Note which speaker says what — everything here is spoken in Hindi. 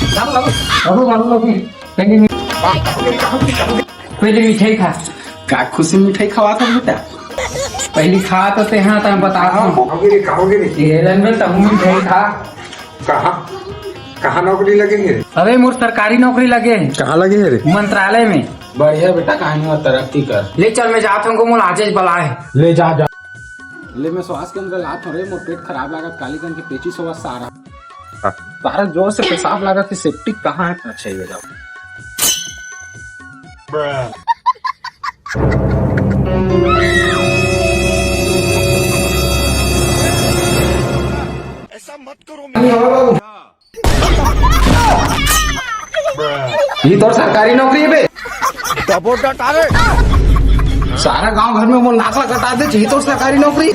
Speaker 1: बाबू बाबू बाबू पहले मिठाई खा।
Speaker 2: का खुशी मिठाई खवा था बेटा?
Speaker 1: पहली खा तो ते हाँ तो बता रहा हूँ। मिठाई खा।
Speaker 3: कहाँ कहाँ नौकरी लगेंगे?
Speaker 1: अरे मोर सरकारी नौकरी लगे।
Speaker 3: कहाँ लगे है रे?
Speaker 1: मंत्रालय में।
Speaker 2: बढ़िया बेटा, कहानी और तरक्की कर।
Speaker 1: ले चल मैं जाता हूँ, मोल आज बलाए।
Speaker 3: ले जा जा।
Speaker 2: ले मैं श्वास के अंदर लात हो रहे, मोर पेट खराब लागत, काली कन के पेची सोवा सारा तारा जोर से पेशाब लागत कि सेप्टिक कहाँ है? अच्छा ही जाओ।
Speaker 4: ऐसा मत करो।
Speaker 2: ये तो सरकारी नौकरी है बे। सारा गांव घर में वो नाक कटा दे, तो सरकारी नौकरी।